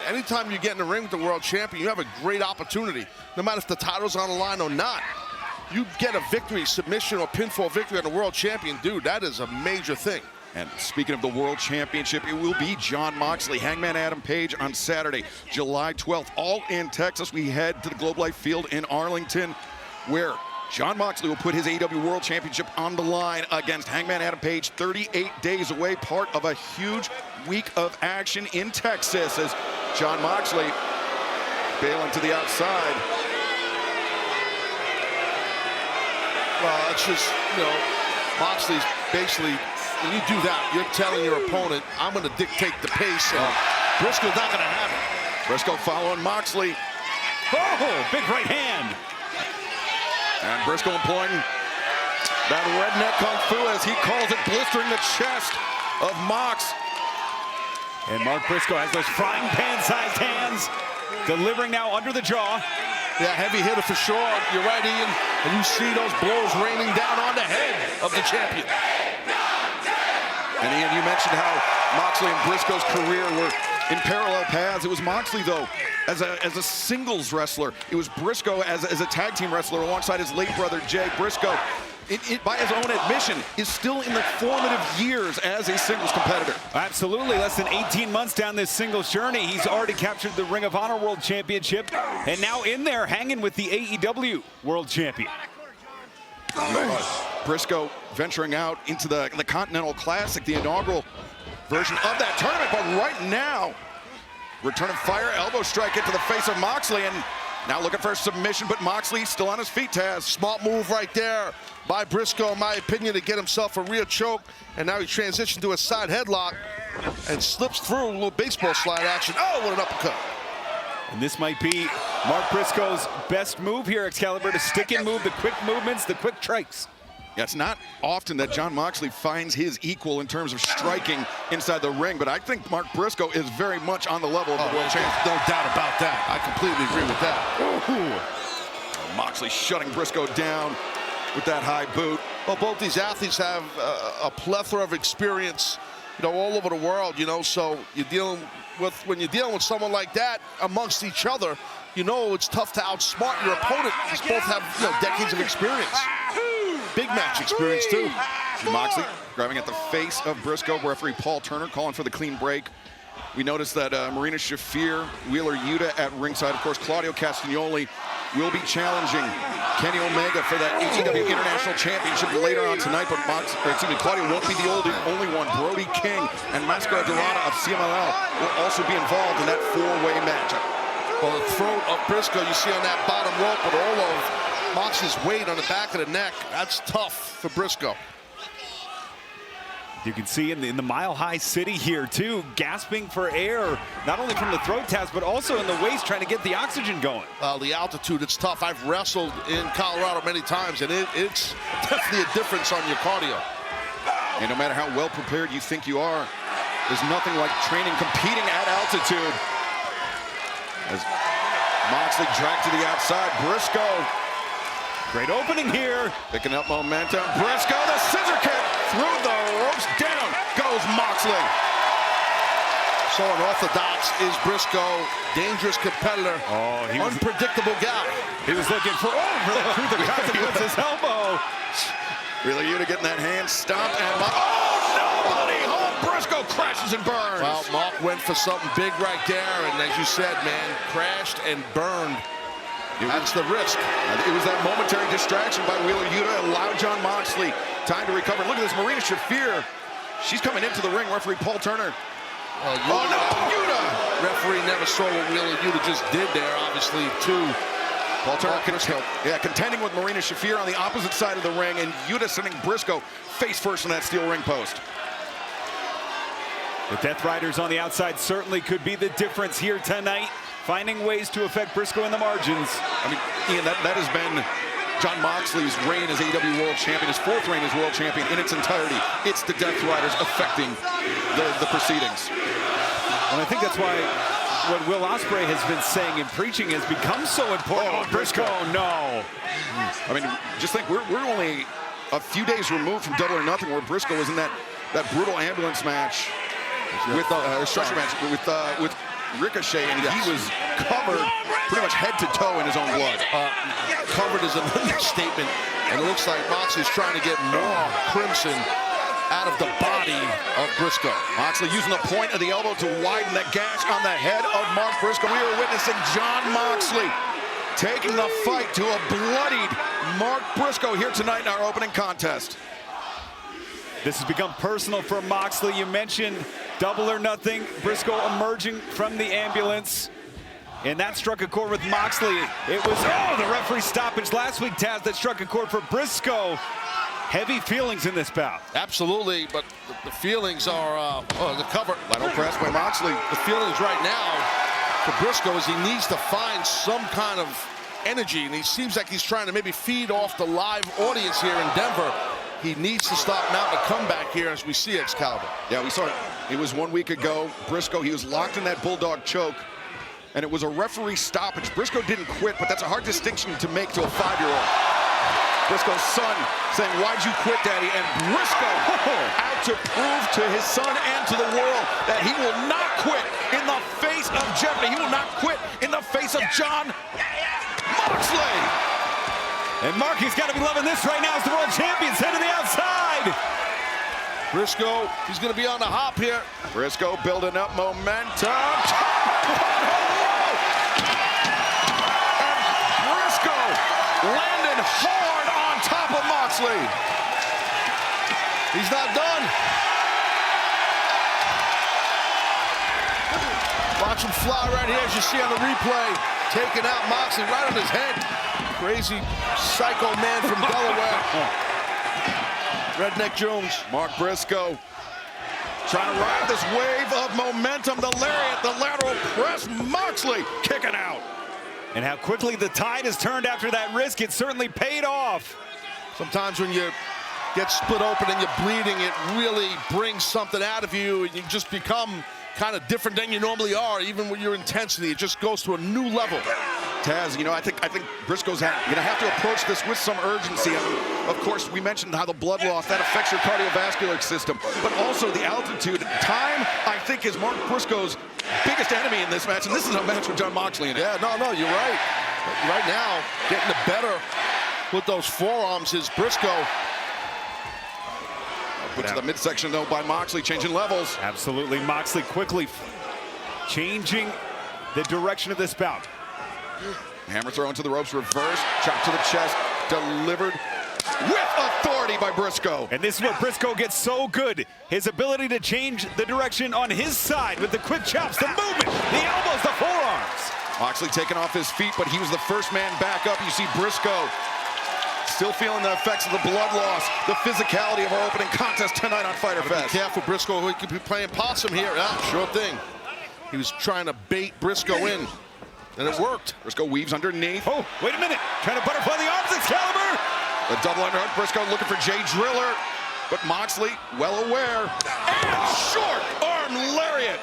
anytime you get in the ring with the world champion, you have a great opportunity, no matter if the title's on the line or not. You get a victory, submission, or pinfall victory on the world champion, dude, that is a major thing. And speaking of the World Championship, it will be Jon Moxley, Hangman Adam Page on Saturday, July 12th, all in Texas. We head to the Globe Life Field in Arlington, where Jon Moxley will put his AEW World Championship on the line against Hangman Adam Page, 38 days away, part of a huge week of action in Texas as Jon Moxley bailing to the outside. Well, it's just, you know, Moxley's basically, when you do that, you're telling your opponent, I'm going to dictate the pace, and Briscoe's not going to have it. Briscoe following Moxley. Oh, big right hand. And Briscoe employing that redneck kung fu, as he calls it, blistering the chest of Mox. And Mark Briscoe has those frying pan-sized hands, delivering now under the jaw. Yeah, heavy hitter for sure. You're right, Ian. And you see those blows raining down on the head of the champion. And Ian, you mentioned how Moxley and Briscoe's career were in parallel paths. It was Moxley, though, as a singles wrestler. It was Briscoe as a tag team wrestler alongside his late brother, Jay. Briscoe, by his own admission, is still in the formative years as a singles competitor. Absolutely. Less than 18 months down this singles journey, he's already captured the Ring of Honor World Championship, and now in there hanging with the AEW World Champion. Briscoe venturing out into the Continental Classic, the inaugural version of that tournament, but right now, return of fire, elbow strike into the face of Moxley, and now looking for a submission, but Moxley still on his feet, Taz. Smart move right there by Briscoe, in my opinion, to get himself a rear choke, and now he transitioned to a side headlock and slips through a little baseball slide action. Oh, what an uppercut. And this might be Mark Briscoe's best move here, Excalibur, the stick-in move, the quick movements, the quick strikes. Yeah, it's not often that Jon Moxley finds his equal in terms of striking inside the ring, but I think Mark Briscoe is very much on the level of the world champion. No doubt about that. I completely agree with that. Ooh. Moxley shutting Briscoe down with that high boot. Well, both these athletes have a plethora of experience, you know, all over the world, you know, so when you're dealing with someone like that amongst each other, you know it's tough to outsmart your opponent. These both have, you know, decades of experience. Big match experience, too. Moxley grabbing at the face of Briscoe. Referee Paul Turner calling for the clean break. We noticed that Marina Shafir, Wheeler Yuta at ringside. Of course, Claudio Castagnoli will be challenging Kenny Omega for that AEW International Championship later on tonight, but Claudio won't be the only one. Brody King and Mascara Dorada of CMLL will also be involved in that four-way matchup. Well, the throat of Briscoe you see on that bottom rope, but all of Mox's weight on the back of the neck, that's tough for Briscoe. You can see in the mile-high city here, too, gasping for air, not only from the throat tabs, but also in the waist, trying to get the oxygen going. The altitude, it's tough. I've wrestled in Colorado many times, and it's definitely a difference on your cardio. And no matter how well prepared you think you are, there's nothing like training, competing at altitude. As Moxley dragged to the outside, Briscoe. Great opening here. Picking up momentum. Briscoe, the scissor kick through the ropes. Down goes Moxley. So unorthodox is Briscoe. Dangerous competitor. Oh, he was unpredictable guy. He was looking for the consequences. Elbow. Wheeler Yuta getting that hand stomped, and nobody home. Briscoe crashes and burns. Well, Mark went for something big right there, and as you said, man, crashed and burned. That's the risk. It was that momentary distraction by Wheeler Yuta allowed Jon Moxley time to recover. Look at this, Marina Shafir. She's coming into the ring. Referee Paul Turner. Yuta! Referee never saw what Wheeler Yuta just did there, obviously, too. Paul Turner contending with Marina Shafir on the opposite side of the ring, and Yuta sending Briscoe face first in that steel ring post. The Death Riders on the outside certainly could be the difference here tonight, finding ways to affect Briscoe in the margins. I mean, Ian, that has been Jon Moxley's reign as AEW World Champion, his fourth reign as World Champion in its entirety. It's the Death Riders affecting the proceedings. And I think that's why what Will Ospreay has been saying and preaching has become so important. Oh, Briscoe, no. I mean, just think, we're only a few days removed from Double or Nothing, where Briscoe was in that brutal ambulance match with stretcher match with Ricochet, and he was covered pretty much head to toe in his own blood. Covered is an understatement, and it looks like Moxley's trying to get more crimson out of the body of Briscoe. Moxley using the point of the elbow to widen the gash on the head of Mark Briscoe. We are witnessing Jon Moxley taking the fight to a bloodied Mark Briscoe here tonight in our opening contest. This has become personal for Moxley. You mentioned double or nothing. Briscoe emerging from the ambulance. And that struck a chord with Moxley. It was, the referee stoppage last week, Taz, that struck a chord for Briscoe. Heavy feelings in this bout. Absolutely, but the feelings are, the cover. Lateral press by Moxley. The feelings right now for Briscoe is he needs to find some kind of energy, and he seems like he's trying to maybe feed off the live audience here in Denver. He needs to stop mounting a comeback here as we see Excalibur. Yeah, we saw it. It was 1 week ago. Briscoe, he was locked in that bulldog choke, and it was a referee stoppage. Briscoe didn't quit, but that's a hard distinction to make to a 5-year-old. Briscoe's son saying, "Why'd you quit, Daddy?" And Briscoe out to prove to his son and to the world that he will not quit in the face of jeopardy. He will not quit in the face of Jon Moxley. And Mark, he's got to be loving this right now as the world champion's head to the outside. Briscoe, he's going to be on the hop here. Briscoe building up momentum. And Briscoe landing hard on top of Moxley. He's not done. Watch him fly right here as you see on the replay. Taking out Moxley right on his head. Crazy psycho man from Delaware. Redneck Jones. Mark Briscoe trying to ride this wave of momentum. The lariat, the lateral press. Moxley kicking out. And how quickly the tide has turned after that risk. It certainly paid off. Sometimes when you get split open and you're bleeding, it really brings something out of you, and you just become kind of different than you normally are. Even with your intensity, it just goes to a new level. Taz, you know, I think Briscoe's going to have to approach this with some urgency. And of course, we mentioned how the blood loss, that affects your cardiovascular system, but also the altitude. Time, I think, is Mark Briscoe's biggest enemy in this match, and this is a match with Jon Moxley in it. Yeah, no, you're right. But right now, getting the better with those forearms is Briscoe. Put to the midsection, though, by Moxley, changing levels. Absolutely, Moxley quickly changing the direction of this bout. Hammer throw into the ropes, reverse, chop to the chest, delivered with authority by Briscoe. And this is where Briscoe gets so good. His ability to change the direction on his side with the quick chops, the movement, the elbows, the forearms. Moxley taking off his feet, but he was the first man back up. You see Briscoe still feeling the effects of the blood loss, the physicality of our opening contest tonight on Fyter Fest. Be careful, Briscoe. He could be playing possum here. Sure thing. He was trying to bait Briscoe in, and it worked. Briscoe weaves underneath. Oh, wait a minute. Trying to butterfly the arms, Excalibur. The double underhook. Briscoe looking for Jay Driller, but Moxley well aware. And short arm lariat.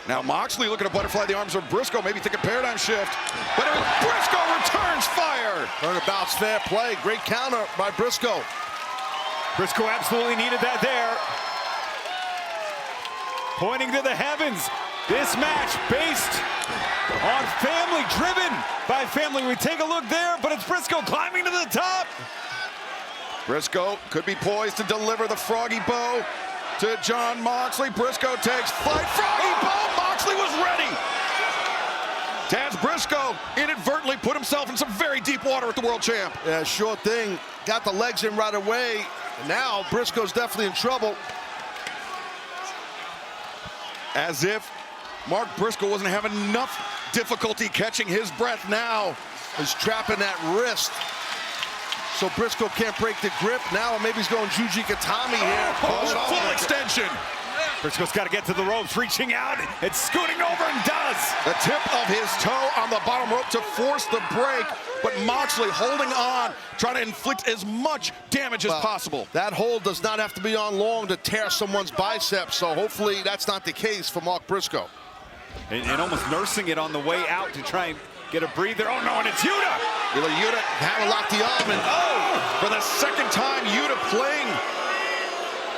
Now Moxley looking to butterfly the arms of Briscoe, maybe think a paradigm shift. But it was Briscoe returns fire. Turnabout's fair play. Great counter by Briscoe. Briscoe absolutely needed that there. Pointing to the heavens. This match based on family, driven by family. We take a look there, but it's Briscoe climbing to the top. Briscoe could be poised to deliver the froggy bow to Jon Moxley. Briscoe takes flight. Froggy bow. Moxley was ready. Taz Briscoe inadvertently put himself in some very deep water with the world champ. Yeah, sure thing. Got the legs in right away. Now Briscoe's definitely in trouble. As if Mark Briscoe wasn't having enough difficulty catching his breath now. He's trapping that wrist. So Briscoe can't break the grip. Now maybe he's going Juji Katami here. Full extension. Briscoe's got to get to the ropes, reaching out. It's scooting over and does. The tip of his toe on the bottom rope to force the break. But Moxley holding on, trying to inflict as much damage as possible. That hold does not have to be on long to tear someone's biceps. So hopefully that's not the case for Mark Briscoe. And almost nursing it on the way out to try and get a breather. Oh no, and it's Yuta. Yuta had to lock the arm, and for the second time, Yuta playing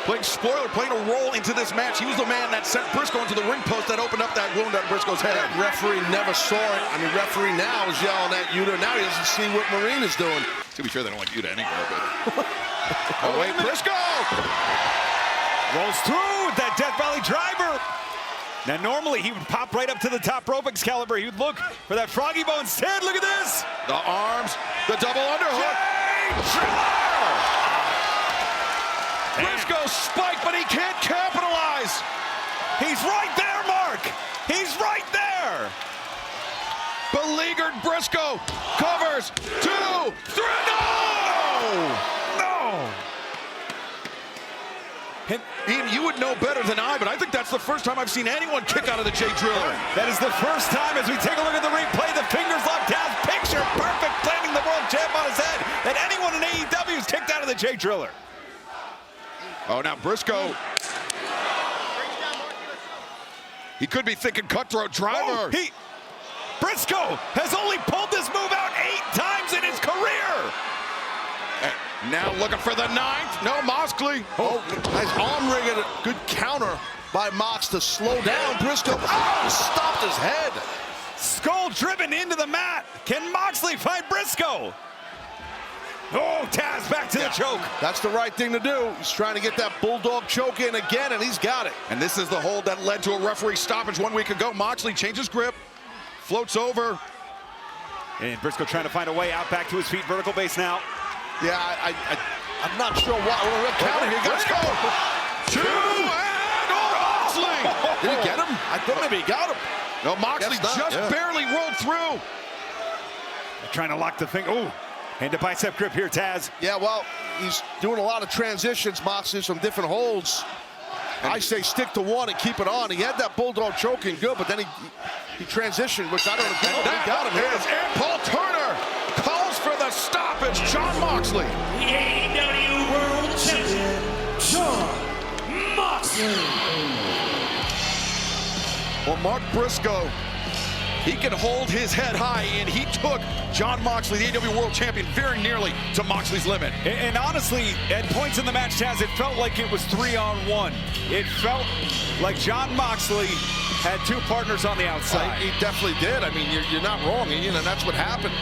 playing spoiler, playing a role into this match. He was the man that sent Briscoe into the ring post that opened up that wound on Briscoe's head. That referee never saw it. I mean, referee now is yelling at Yuta. Now he doesn't see what Marine is doing. To be fair, they don't like Yuta anyway, but... oh, wait, Briscoe! Rolls through with that Death Valley driver. Now, normally he would pop right up to the top rope, Excalibur. He would look for that froggy bone. Instead, look at this. The arms, the double underhook. Briscoe spike, but he can't capitalize. He's right there, Mark. He's right there. Beleaguered Briscoe covers. 2, 3, no! No. Ian, you would know better than I, but I think that's the first time I've seen anyone kick out of the J Driller. That is the first time, as we take a look at the replay, the fingers locked down, picture perfect, planting the world champ on his head, that anyone in AEW is kicked out of the J Driller. Oh, now Briscoe. He could be thinking cutthroat driver. Oh, Briscoe has only pulled this move out 8 times in his career. Now looking for the 9th. No, Moxley. Oh, nice arm rig and a good counter by Mox to slow down Briscoe. Oh, stopped his head. Skull driven into the mat. Can Moxley find Briscoe? Oh, Taz back to the choke. That's the right thing to do. He's trying to get that bulldog choke in again, and he's got it. And this is the hold that led to a referee stoppage 1 week ago. Moxley changes grip, floats over. And Briscoe trying to find a way out back to his feet, vertical base now. Yeah, I'm not sure why. We're counting here. Let's go. 2 and Moxley. Did he get him? I thought maybe he got him. No, Moxley just barely rolled through. They're trying to lock the thing. Oh, hand to bicep grip here, Taz. Yeah, well, he's doing a lot of transitions, Moxley, some different holds. I say stick to one and keep it on. He had that bulldog choking good, but then he transitioned, which I don't agree with. He got him here. And Paul Turner calls for the stoppage. Jon Moxley. The AEW World Champion, Jon Moxley. Well, Mark Briscoe, he can hold his head high, and he took Jon Moxley, the AEW World Champion, very nearly to Moxley's limit. And honestly, at points in the match, Taz, it felt like it was 3-on-1. It felt like Jon Moxley had 2 partners on the outside. He definitely did. I mean, you're not wrong, Ian, and that's what happened.